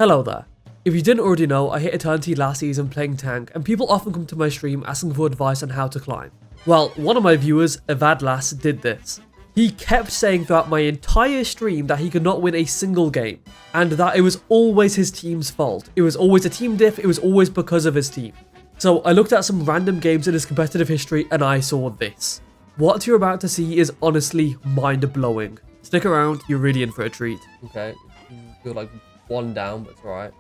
Hello there. If you didn't already know, I hit Eternity last season playing tank, and people often come to my stream asking for advice on how to climb. Well, one of my viewers, Evadlas, did this. He kept saying throughout my entire stream that he could not win a single game, and that it was always his team's fault. It was always a team diff, it was always because of his team. So I looked at some random games in his competitive history and I saw this. What you're about to see is honestly mind-blowing. Stick around, you're really in for a treat. Okay, you're like one down, but it's alright.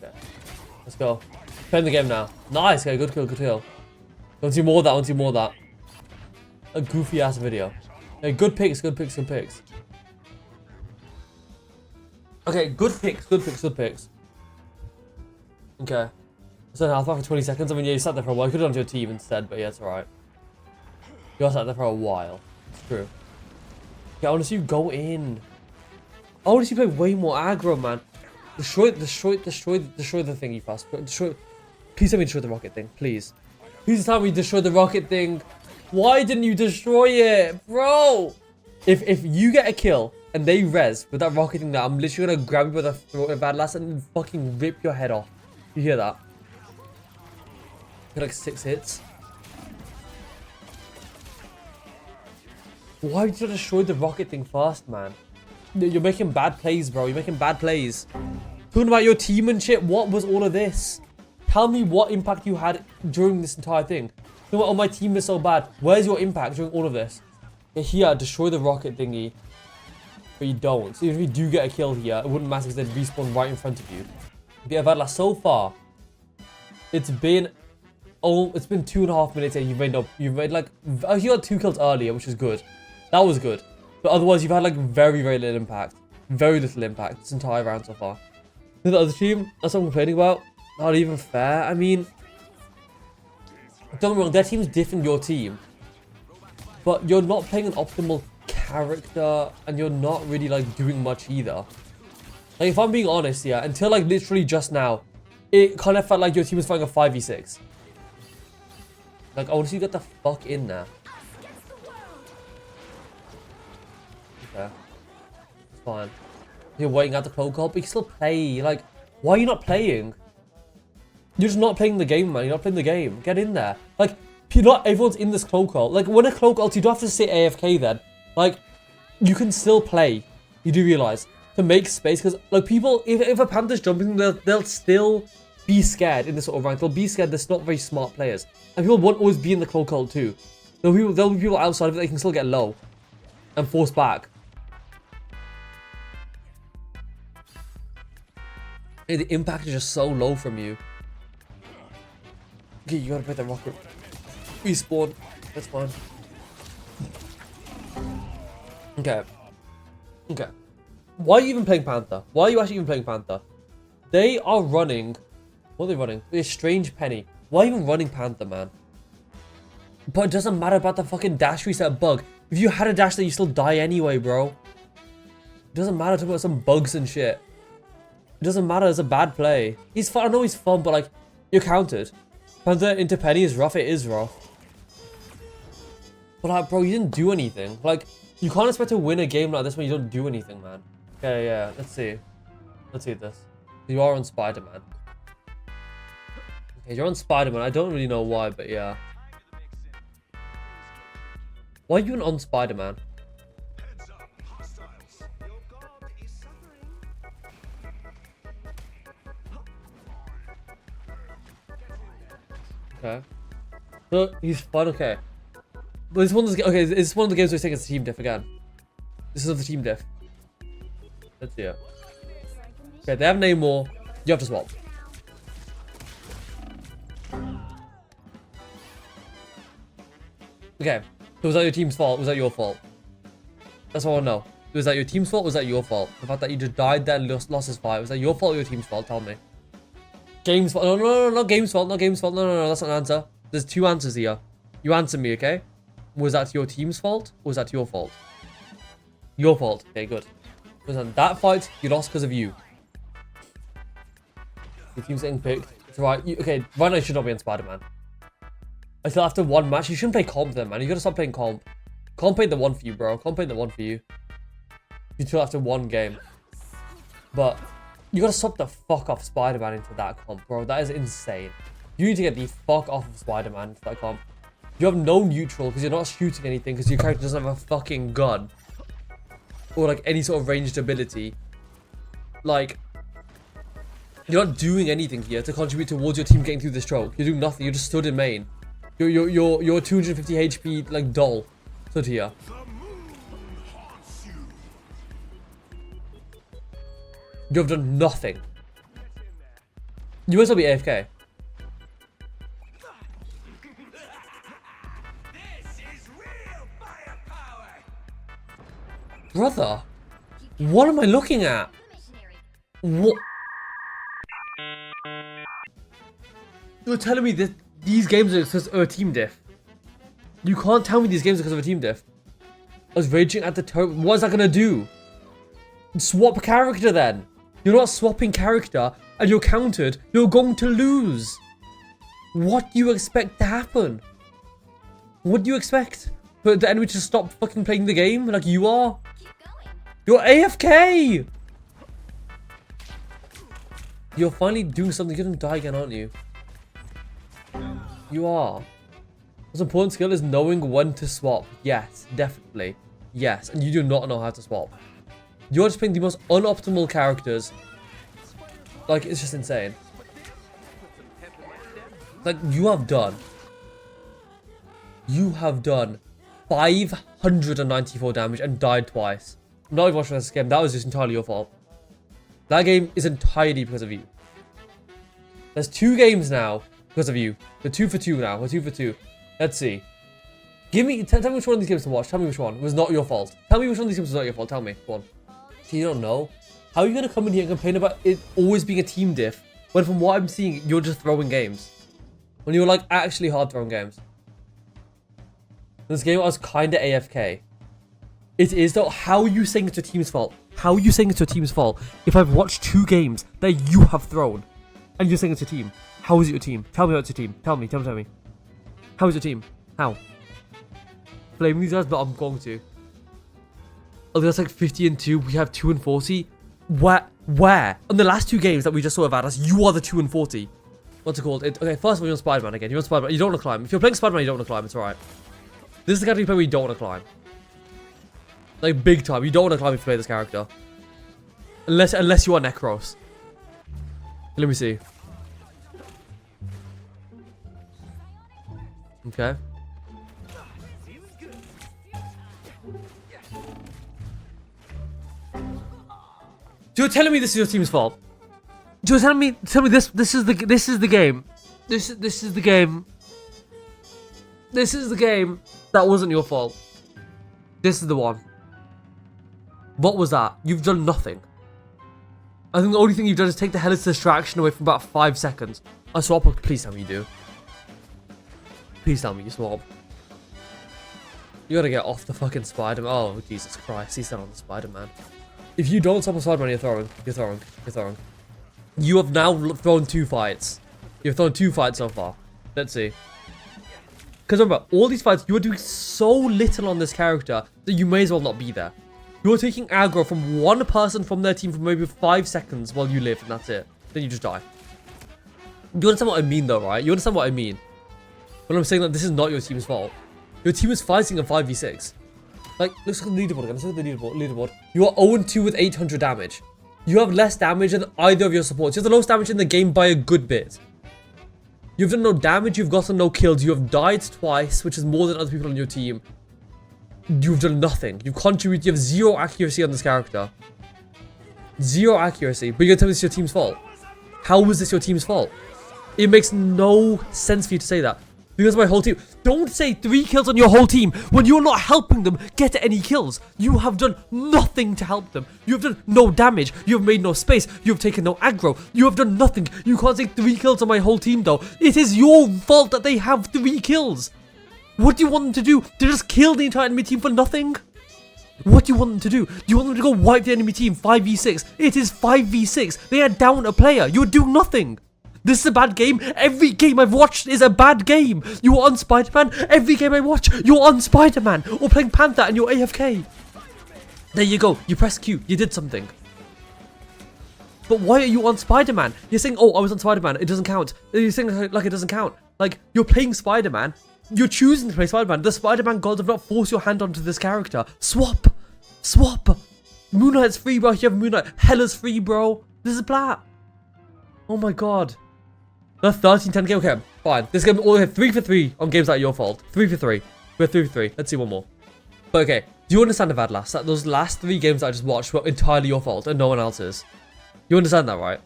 Okay, let's go. Playing the game now. Nice, okay, good kill, good kill. Don't see more of that, don't see more of that. A goofy ass video. Okay, good picks, good picks, good picks. Okay, good picks, good picks, good picks. Okay. So now for 20 seconds. I mean, yeah, you sat there for a while. You could have done your team instead, but yeah, it's alright. You all sat there for a while. It's true. Yeah, I want to see you go in. I want to see you play way more aggro, man. Destroy the thingy fast. Please tell me destroy the rocket thing, please. Please tell me destroy the rocket thing. Why didn't you destroy it, bro? If you get a kill and they res with that rocket thing, now I'm literally gonna grab you by the throat of Badlass and fucking rip your head off. You hear that? Get like 6 hits. Why did you destroy the rocket thing first, man? You're making bad plays, bro. You're making bad plays. Talking about your team and shit. What was all of this? Tell me what impact you had during this entire thing. You know what? Oh, my team is so bad. Where's your impact during all of this? Yeah, here, destroy the rocket thingy. But you don't. So if you do get a kill here, it wouldn't matter because they'd respawn right in front of you. Yeah, Vadla, so far, it's been 2.5 minutes and you've made like, you got 2 kills earlier, which is good. That was good. But otherwise, you've had like very, very little impact. Very little impact this entire round so far. The other team, that's what I'm complaining about. Not even fair. I mean, don't get me wrong, their team's different your team. But you're not playing an optimal character and you're not really like doing much either. Like, if I'm being honest, yeah, until like literally just now, it kind of felt like your team was fighting a 5v6. Like, I want to see you get the fuck in there. Okay. It's fine. You're waiting out the cloak call, but you can still play. Like, why are you not playing? You're just not playing the game, man. You're not playing the game. Get in there. Like, not everyone's in this cloak call. Like, when a cloak ult, you don't have to sit AFK then. Like, you can still play. You do realize. To make space, because like people, if a panther's jumping, they'll still be scared in this sort of rank. They'll be scared. They're not very smart players, and people won't always be in the cloak cult too. There'll be people outside of it that can still get low and force back. Hey, the impact is just so low from you. Okay, you gotta play the rocket. Respawn. That's fine. Okay. Okay. Why are you even playing Panther? Why are you actually even playing Panther? They are running... What are they running? They're Strange Penny. Why are you even running Panther, man? But it doesn't matter about the fucking dash reset bug. If you had a dash, then you still die anyway, bro. It doesn't matter to about some bugs and shit. It doesn't matter. It's a bad play. He's fun. I know he's fun, but like, you're countered. Panther into Penny is rough. It is rough. But like, bro, you didn't do anything. Like, you can't expect to win a game like this when you don't do anything, man. Okay, yeah, let's see. Let's see this. You are on Spiderman. Okay, you're on Spiderman. I don't really know why, but yeah. Why are you on Spiderman? Okay. So, he's fun, okay. But this one is one of the games where he's taking a team diff again. This is the team diff. Let's see it. Okay, they have Namor. You have to swap. Okay. So was that your team's fault? Was that your fault? That's what I want to know. Was that your team's fault? Or was that your fault? The fact that you just died there and lost his fight. Was that your fault or your team's fault? Tell me. Game's fault. No, not game's fault. Not game's fault. No. That's not an answer. There's 2 answers here. You answer me, okay? Was that your team's fault? Or was that your fault? Your fault. Okay, good. Because on that fight, you lost because of you. Your team's getting picked. It's right. Okay, right now you should not be on Spider-Man. I feel after one match, you shouldn't play comp then, man. You gotta stop playing comp. Comp ain't the one for you, bro. Comp ain't the one for you. until after one game. But you gotta stop the fuck off Spider-Man into that comp, bro. That is insane. You need to get the fuck off of Spider-Man into that comp. You have no neutral because you're not shooting anything because your character doesn't have a fucking gun. Or like any sort of ranged ability. Like, you're not doing anything here to contribute towards your team getting through the stroke. You're doing nothing. You're just stood in main. You're 250 HP like doll stood here. You have done nothing. You must well be AFK. Brother, what am I looking at? What? You're telling me that these games are because of a team diff? You can't tell me these games are because of a team diff. I was raging at the turret. What is that gonna do? Swap character then. You're not swapping character and you're countered. You're going to lose. What do you expect to happen? What do you expect? For the enemy to stop fucking playing the game like you are? You're AFK! You're finally doing something. You're gonna die again, aren't you? You are. Most important skill is knowing when to swap. Yes, definitely. Yes, and you do not know how to swap. You're just playing the most unoptimal characters. Like, it's just insane. Like, you have done 594 damage and died twice. I'm not even watching this game. That was just entirely your fault. That game is entirely because of you. There's 2 games now because of you. We're 2 for 2 now. We're 2 for 2. Let's see. Tell me which one of these games to watch. Tell me which one was not your fault. Tell me which one of these games was not your fault. Tell me. Go on. You don't know. How are you going to come in here and complain about it always being a team diff when from what I'm seeing, you're just throwing games? When you're like actually hard throwing games. This game I was kind of AFK. It is though. How are you saying it's your team's fault? How are you saying it's your team's fault if I've watched 2 games that you have thrown and you're saying it's your team? How is it your team? Tell me how it's your team. Tell me. How is your team? How? Blame these guys, but I'm going to. Oh, that's like 50 and 2. We have 2 and 40. Where? On the last 2 games that we just saw of us, you are the 2 and 40. What's it called? Okay, first of all, you're on Spiderman again. You're on Spiderman. You don't want to climb. If you're playing Spiderman, you don't want to climb. It's alright. This is the character you play where you don't want to climb. Like, big time. You don't want to climb if you play this character. Unless you are Necros. Let me see. Okay. You're telling me this is your team's fault? You're telling me this is the game. This is the game. This is the game that wasn't your fault. This is the one. What was that? You've done nothing. I think the only thing you've done is take the Hellish distraction away from about 5 seconds. I swap. Please tell me you do. Please tell me you swap. You gotta get off the fucking Spiderman. Oh, Jesus Christ. He's not on the Spider-Man. If you don't stop a Spider-Man, you're throwing. You have now thrown 2 fights. You've thrown 2 fights so far. Let's see. Because remember, all these fights, you are doing so little on this character that you may as well not be there. You're taking aggro from one person from their team for maybe 5 seconds while you live, and that's it. Then you just die. You understand what I mean, though, right? You understand what I mean? When I'm saying that this is not your team's fault. Your team is fighting a 5v6. Like, let's look at the leaderboard again. Let's look at the leaderboard. You are 0-2 with 800 damage. You have less damage than either of your supports. You have the lowest damage in the game by a good bit. You've done no damage. You've gotten no kills. You have died twice, which is more than other people on your team. You've done nothing. You've contributed. You have 0 accuracy on this character. 0 accuracy. But you're going to tell me this is your team's fault. How was this your team's fault? It makes no sense for you to say that. Because my whole team. Don't say 3 kills on your whole team when you're not helping them get any kills. You have done nothing to help them. You have done no damage. You have made no space. You have taken no aggro. You have done nothing. You can't say 3 kills on my whole team though. It is your fault that they have 3 kills. What do you want them to do? To just kill the entire enemy team for nothing? What do you want them to do? Do you want them to go wipe the enemy team 5v6? It is 5v6. They are down a player. You're doing nothing. This is a bad game. Every game I've watched is a bad game. You are on Spider-Man. Every game I watch, you're on Spider-Man. Or playing Panther and you're AFK. There you go. You press Q. You did something. But why are you on Spider-Man? You're saying, oh, I was on Spider-Man. It doesn't count. You're saying like it doesn't count. Like, you're playing Spider-Man. You're choosing to play Spider-Man. The Spider-Man gods have not forced your hand onto this character. Swap. Swap. Moon Knight's free, bro. You have Moon Knight. Hela's free, bro. This is plat. Oh my god. That's 13-10 game. Okay, fine. This game, all 3 for 3 on games that are your fault. 3 for 3. We're 3 for 3. Let's see one more. But okay, do you understand the Vadlas? That those last 3 games that I just watched were entirely your fault and no one else's. You understand that, right?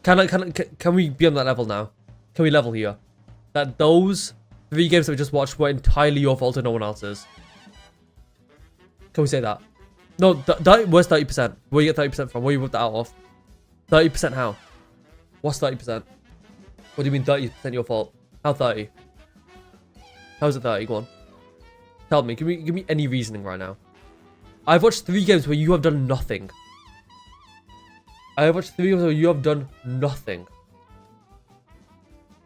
Can we be on that level now? Can we level here? That those 3 games that we just watched were entirely your fault and no one else's. Can we say that? No, where's 30%? Where you get 30% from? Where you ripped that out of? 30% how? What's 30%? What do you mean 30% your fault? How 30? How is it 30? Go on. Tell me. Give me any reasoning right now. I've watched 3 games where you have done nothing. I have watched 3 games where you have done nothing.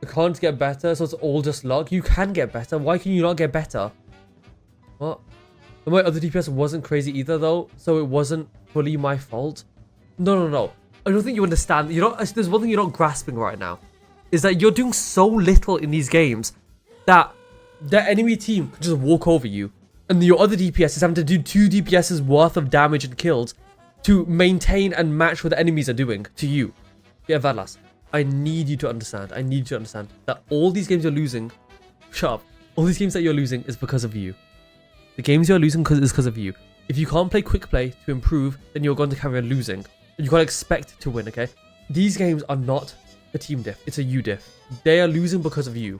You can't get better, so it's all just luck. You can get better. Why can you not get better? What? And my other DPS wasn't crazy either, though, so it wasn't fully my fault. No. I don't think you understand. There's one thing you're not grasping right now. Is that you're doing so little in these games that the enemy team could just walk over you. And your other DPS is having to do 2 DPS's worth of damage and kills to maintain and match what the enemies are doing to you. Yeah, Vadlas, I need you to understand. I need you to understand that all these games you're losing, shut up. All these games that you're losing is because of you. The games you're losing is because of you. If you can't play quick play to improve, then you're going to carry on losing. You can't expect to win, okay? These games are not a team diff. It's a you diff. They are losing because of you.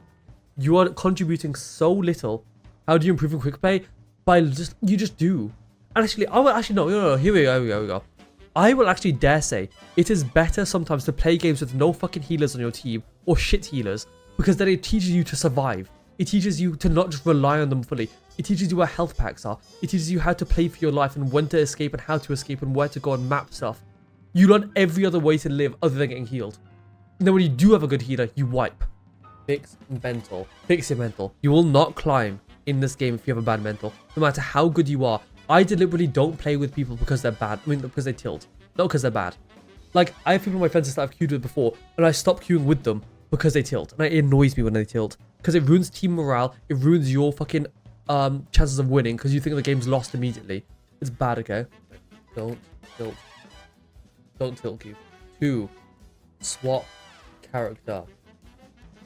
You are contributing so little. How do you improve in quick play? You just do. And actually, no. Here we go. I will actually dare say it is better sometimes to play games with no fucking healers on your team or shit healers, because then it teaches you to survive. It teaches you to not just rely on them fully. It teaches you where health packs are. It teaches you how to play for your life and when to escape and how to escape and where to go and map stuff. You learn every other way to live other than getting healed. And then when you do have a good healer, you wipe. Fix mental. Fix your mental. You will not climb in this game if you have a bad mental. No matter how good you are. I deliberately don't play with people because they're bad. I mean, because they tilt. Not because they're bad. Like, I have people on my friends that I've queued with before, and I stop queuing with them because they tilt. And it annoys me when they tilt. Because it ruins team morale. It ruins your fucking chances of winning because you think the game's lost immediately. It's bad, okay? Don't tilt. Don't tilt queue. 2. Swap character.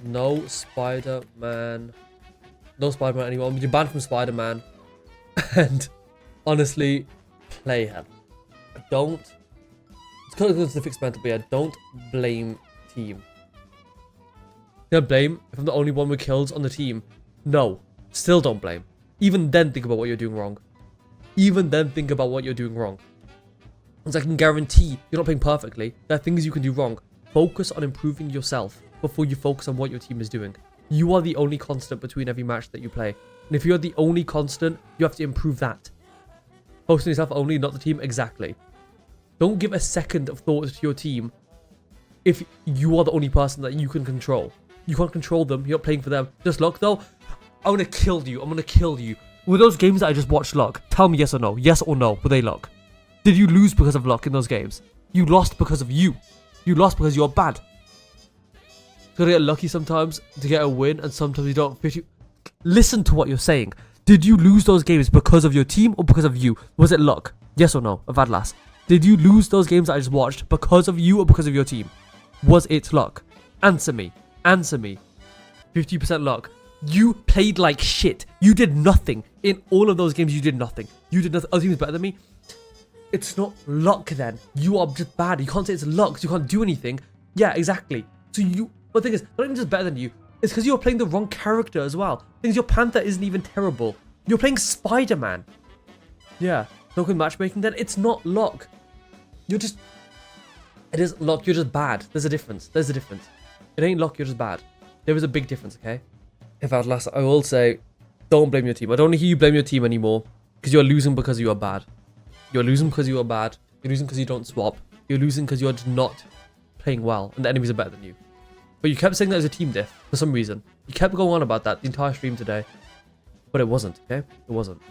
No Spider-Man. No Spider-Man anymore. You're banned from Spider-Man. And honestly, play hell. Don't. It's kind of good to fix mental, but yeah, don't blame team. Don't blame if I'm the only one with kills on the team. No. Still don't blame. Even then, think about what you're doing wrong. Even then, think about what you're doing wrong. Because I can guarantee you're not playing perfectly. There are things you can do wrong. Focus on improving yourself before you focus on what your team is doing. You are the only constant between every match that you play. And if you're the only constant, you have to improve that. Focus on yourself only, not the team. Exactly. Don't give a second of thought to your team if you are the only person that you can control. You can't control them. You're not playing for them. Just luck, though. I'm going to kill you. I'm going to kill you. Were those games that I just watched luck? Tell me yes or no. Yes or no. Were they luck? Did you lose because of luck in those games? You lost because of you. You lost because you're bad. You gotta get lucky sometimes to get a win, and sometimes you don't. Listen to what you're saying. Did you lose those games because of your team or because of you? Was it luck? Yes or no? Vadlas. Did you lose those games that I just watched because of you or because of your team? Was it luck? Answer me. Answer me. 50% luck. You played like shit. You did nothing. In all of those games, you did nothing. You did nothing. Other teams better than me. It's not luck then. You are just bad. You can't say it's luck because you can't do anything. Yeah, exactly. So you... But the thing is, not even just better than you. It's because you're playing the wrong character as well. Things your Panther isn't even terrible. You're playing Spider-Man. Yeah. Look at matchmaking then. It's not luck. You're just... It isn't luck. You're just bad. There's a difference. There's a difference. It ain't luck. You're just bad. There is a big difference, okay? In fact, last, I will say, don't blame your team. I don't want to hear you blame your team anymore because you're losing because you are bad. You're losing because you are bad. You're losing because you don't swap. You're losing because you're just not playing well and the enemies are better than you. But you kept saying that as a team diff for some reason. You kept going on about that the entire stream today. But it wasn't, okay? It wasn't.